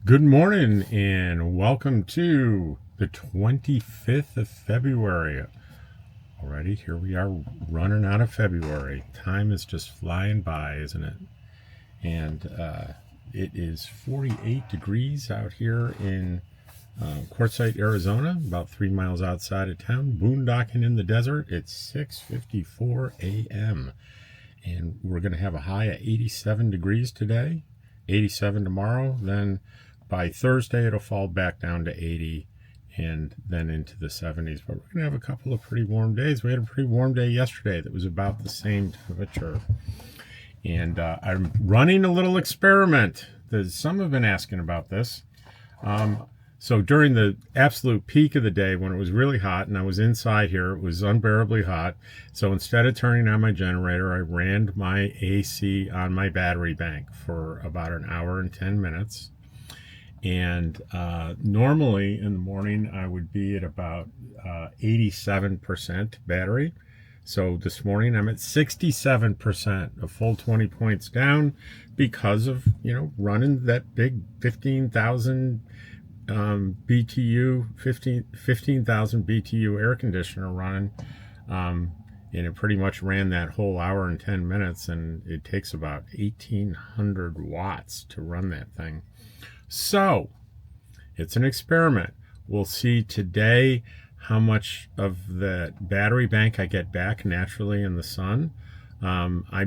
Good morning and welcome to the 25th of February. Already here we are running out of February. Time is just flying by, isn't it? And it is 48 degrees out here in Quartzsite, Arizona, about 3 miles outside of town, boondocking in the desert. It's 6:54 a.m. and we're going to have a high of 87 degrees today, 87 tomorrow, then by Thursday, it'll fall back down to 80 and then into the 70s. But we're going to have a couple of pretty warm days. We had a pretty warm day yesterday that was about the same temperature. And I'm running a little experiment. Some have been asking about this. So during the absolute peak of the day when it was really hot and I was inside here, it was unbearably hot. So instead of turning on my generator, I ran my AC on my battery bank for about an hour and 10 minutes. And normally in the morning I would be at about 87% battery. So this morning I'm at 67%, a full 20 points down because of, running that big 15,000 BTU, 15,000 BTU air conditioner running. And it pretty much ran that whole hour and 10 minutes, and it takes about 1,800 watts to run that thing. So it's an experiment. We'll see today how much of the battery bank I get back naturally in the sun. I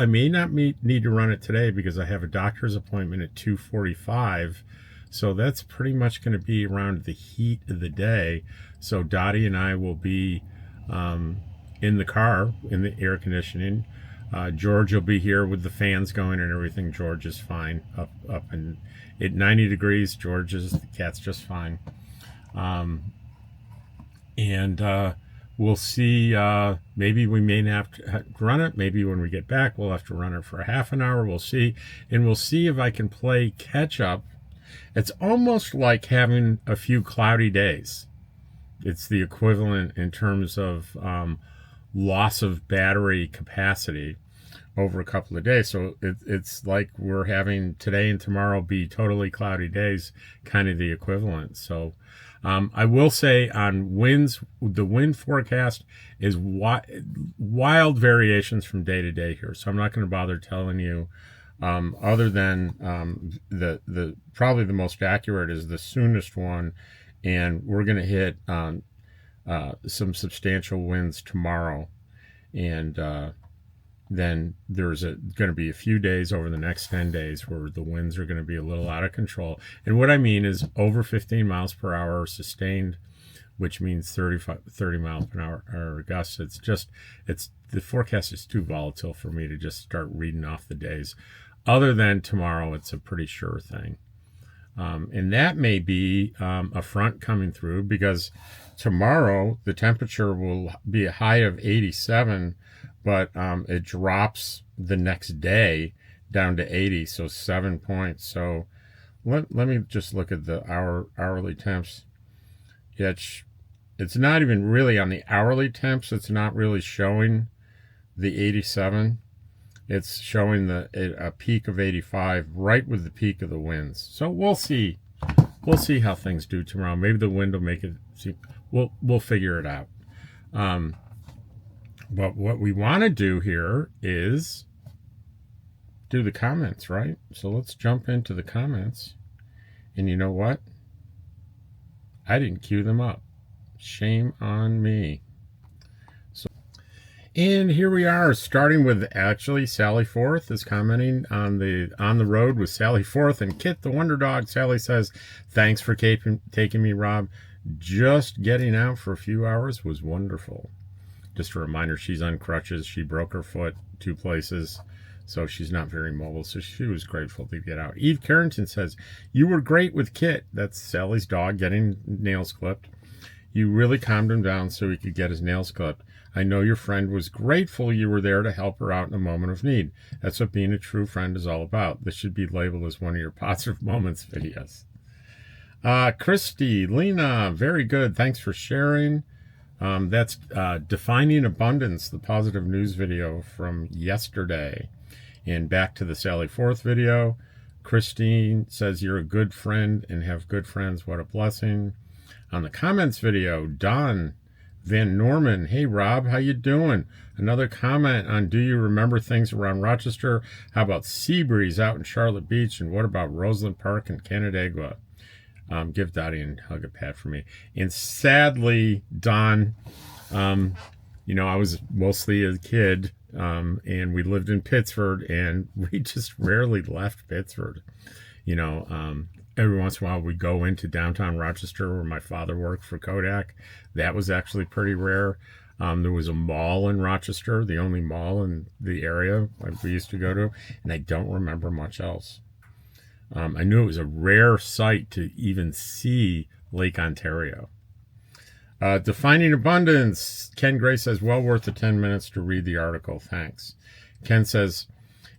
may not need to run it today because I have a doctor's appointment at 2:45. So that's pretty much going to be around the heat of the day. So Dottie and I will be in the car in the air conditioning. George will be here with the fans going and everything. George is fine up and at 90 degrees. The cat's just fine. We'll see. Maybe we may have to run it. Maybe when we get back, we'll have to run it for a half an hour. We'll see. And we'll see if I can play catch up. It's almost like having a few cloudy days. It's the equivalent in terms of loss of battery capacity over a couple of days. So it's like we're having today and tomorrow be totally cloudy days, kind of the equivalent. So I will say on winds, the wind forecast is wild variations from day to day here. So I'm not going to bother telling you other than the probably the most accurate is the soonest one. And we're going to hit some substantial winds tomorrow. And then there's going to be a few days over the next 10 days where the winds are going to be a little out of control. And what I mean is over 15 miles per hour sustained, which means 30 miles per hour gusts. The forecast is too volatile for me to just start reading off the days. Other than tomorrow, it's a pretty sure thing. And that may be a front coming through because tomorrow the temperature will be a high of 87, but it drops the next day down to 80, so 7 points. So let me just look at the hourly temps. It's not even really on the hourly temps. It's not really showing the 87. It's showing a peak of 85 right with the peak of the winds. So we'll see. We'll see how things do tomorrow. Maybe the wind will make it. We'll figure it out. But what we want to do here is do the comments, right? So let's jump into the comments. And you know what? I didn't queue them up. Shame on me. And here we are, starting with actually Sally Forth is commenting on the road with Sally Forth and Kit the Wonder Dog. Sally says, "Thanks for taking me, Rob. Just getting out for a few hours was wonderful." Just a reminder, she's on crutches. She broke her foot 2 places, so she's not very mobile. So she was grateful to get out. Eve Carrington says, "You were great with Kit." That's Sally's dog getting nails clipped. "You really calmed him down so he could get his nails clipped. I know your friend was grateful you were there to help her out in a moment of need. That's what being a true friend is all about. This should be labeled as one of your positive moments videos." Christy, Lena, very good. Thanks for sharing. That's Defining Abundance, the positive news video from yesterday. And back to the Sally Forth video. Christine says, you're a good friend and have good friends. What a blessing. On the comments video, Don Van Norman. Hey, Rob, how you doing? Another comment on, do you remember things around Rochester? How about Seabreeze out in Charlotte Beach? And what about Roseland Park and Canandaigua? Give Dottie and hug a pat for me. And sadly, Don, I was mostly a kid, and we lived in Pittsford, and we just rarely left Pittsford. Every once in a while we'd go into downtown Rochester where my father worked for Kodak. That was actually pretty rare. There was a mall in Rochester, the only mall in the area we used to go to, and I don't remember much else. I knew it was a rare sight to even see Lake Ontario. Defining Abundance. Ken Gray says, well worth the 10 minutes to read the article. Thanks. Ken says,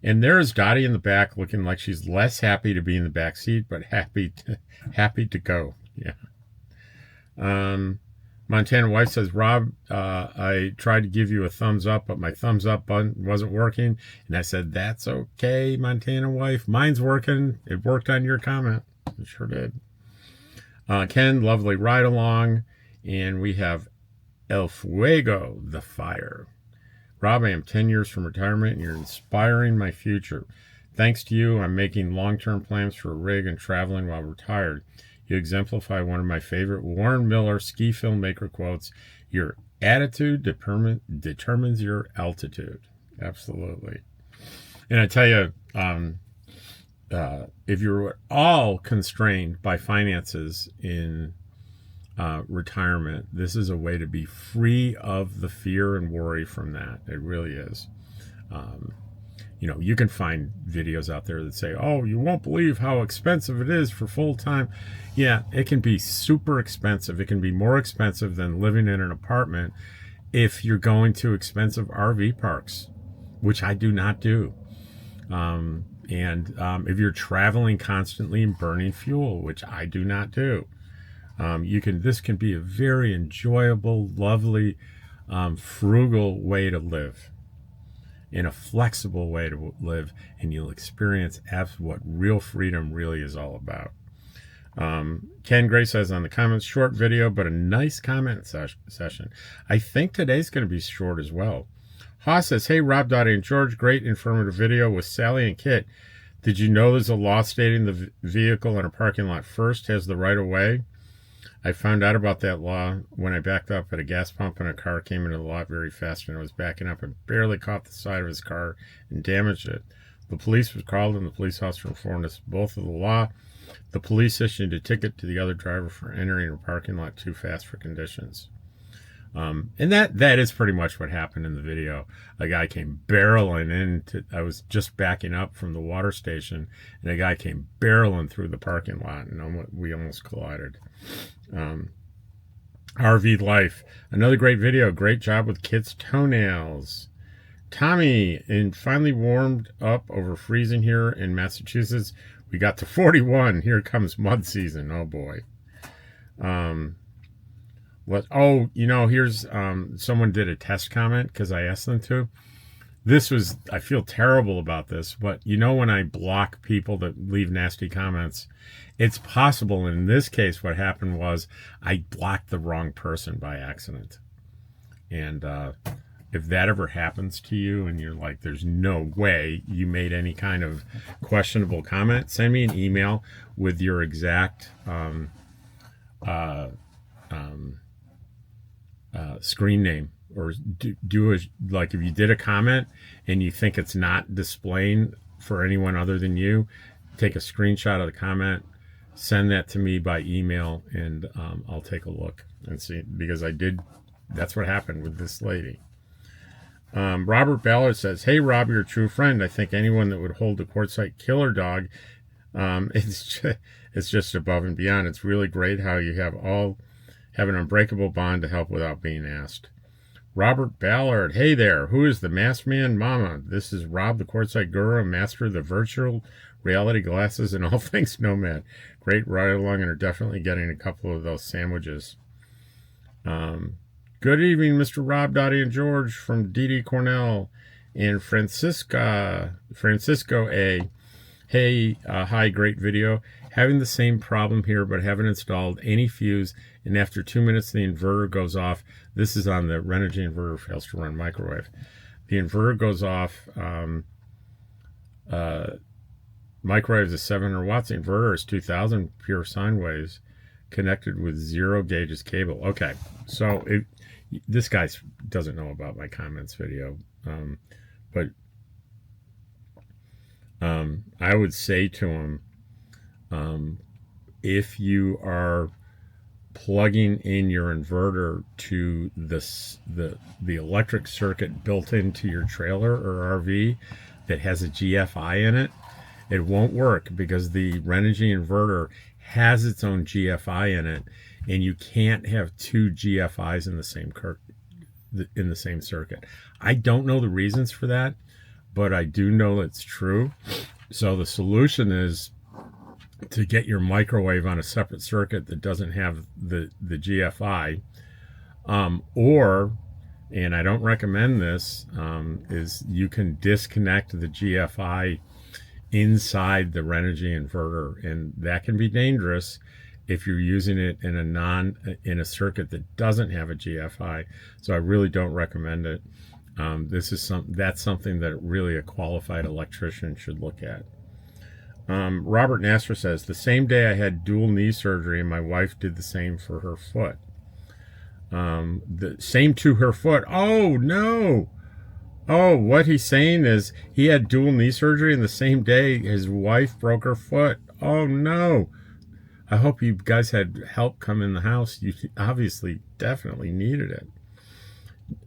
and there's Dottie in the back looking like she's less happy to be in the back seat, but happy to go. Yeah. Montana Wife says, Rob, I tried to give you a thumbs up, but my thumbs up button wasn't working. And I said, that's okay, Montana Wife. Mine's working. It worked on your comment. It sure did. Ken, lovely ride along. And we have El Fuego, the fire. Rob, I am 10 years from retirement, and you're inspiring my future. Thanks to you, I'm making long-term plans for a rig and traveling while retired. You exemplify one of my favorite Warren Miller ski filmmaker quotes, your attitude determines your altitude. Absolutely. And I tell you, if you're at all constrained by finances in retirement, this is a way to be free of the fear and worry from that. It really is. You can find videos out there that say, oh, you won't believe how expensive it is for full time. Yeah, it can be super expensive. It can be more expensive than living in an apartment if you're going to expensive RV parks, which I do not do. If you're traveling constantly and burning fuel, which I do not do. This can be a very enjoyable, lovely, frugal way to live, and a flexible way to live, and you'll experience what real freedom really is all about. Ken Gray says on the comments, short video, but a nice comment session. I think today's going to be short as well. Haas says, hey, Rob, Dottie, and George, great informative video with Sally and Kit. Did you know there's a law stating the vehicle in a parking lot first has the right of way? I found out about that law when I backed up at a gas pump and a car came into the lot very fast, and I was backing up and barely caught the side of his car and damaged it. The police was called, and the police officer informed us both of the law. The police issued a ticket to the other driver for entering a parking lot too fast for conditions. And that is pretty much what happened in the video. A guy came barreling in. I was just backing up from the water station, and a guy came barreling through the parking lot, and we almost collided. RV Life, another great video. Great job with Kit's toenails. Tommy, and finally warmed up over freezing here in Massachusetts. We got to 41. Here comes mud season. Oh boy. Here's someone did a test comment because I asked them to. I feel terrible about this, but when I block people that leave nasty comments, it's possible. And in this case, what happened was I blocked the wrong person by accident. And if that ever happens to you and you're like, there's no way you made any kind of questionable comment, send me an email with your exact screen name, or if you did a comment and you think it's not displaying for anyone other than you, take a screenshot of the comment, send that to me by email, and I'll take a look and see, because that's what happened with this lady. Robert Ballard says, hey Rob, you're a true friend. I think anyone that would hold a Quartzsite killer dog, it's just above and beyond. It's really great how you have an unbreakable bond to help without being asked. Robert Ballard, hey there, who is the masked man mama? This is Rob, the Quartzsite guru, master of the virtual reality glasses and all things nomad. Great ride along, and are definitely getting a couple of those sandwiches. Good evening, Mr. Rob, Dottie, and George from DD Cornell and Francisco A. Hey, hi, great video. Having the same problem here, but haven't installed any fuse, and after 2 minutes the inverter goes off. This is on the Renogy inverter, fails to run microwave. The inverter goes off. Microwave is 700 watts. The inverter is 2000 pure sine waves connected with 0 gauges cable. Okay, so this guy doesn't know about my comments video, but I would say to him, if you are plugging in your inverter to the electric circuit built into your trailer or RV that has a GFI in it, it won't work because the Renogy inverter has its own GFI in it, and you can't have two GFIs in the same circuit. I don't know the reasons for that, but I do know it's true. So the solution is to get your microwave on a separate circuit that doesn't have the GFI, or, and I don't recommend this, is you can disconnect the GFI inside the Renogy inverter, and that can be dangerous if you're using it in a circuit that doesn't have a GFI. So I really don't recommend it. That's something that really a qualified electrician should look at. Robert Nasser says, the same day I had dual knee surgery and my wife did the same for her foot. The same to her foot. Oh, no. Oh, what he's saying is he had dual knee surgery and the same day his wife broke her foot. Oh, no. I hope you guys had help come in the house. You obviously definitely needed it.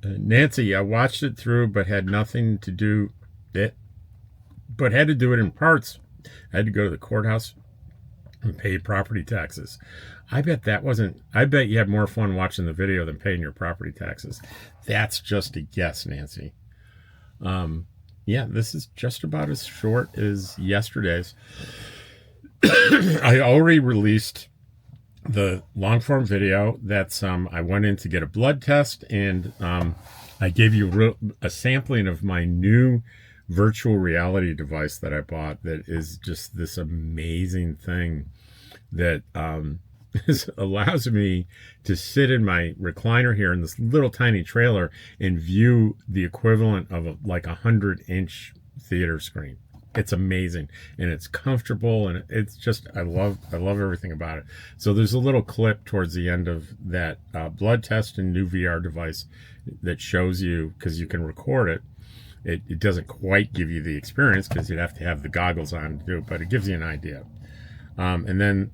Nancy, I watched it through but had nothing to do it, but had to do it in parts. I had to go to the courthouse and pay property taxes. I bet you had more fun watching the video than paying your property taxes. That's just a guess, Nancy. Yeah, this is just about as short as yesterday's. I already released the long form video. That's I went in to get a blood test, and I gave you a sampling of my new virtual reality device that I bought that is just this amazing thing that allows me to sit in my recliner here in this little tiny trailer and view the equivalent of like 100-inch theater screen. It's amazing, and it's comfortable, and it's just, I love everything about it. So there's a little clip towards the end of that blood test and new VR device that shows you, because you can record it. It doesn't quite give you the experience because you'd have to have the goggles on to do it, but it gives you an idea. And then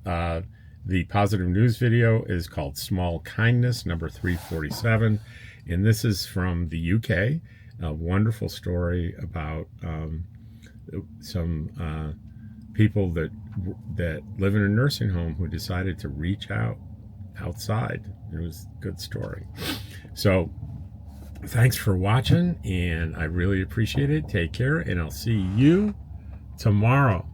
the positive news video is called Small Kindness, number 347. And this is from the UK, a wonderful story about some people that live in a nursing home who decided to reach outside. It was a good story. So thanks for watching, and I really appreciate it. Take care, and I'll see you tomorrow.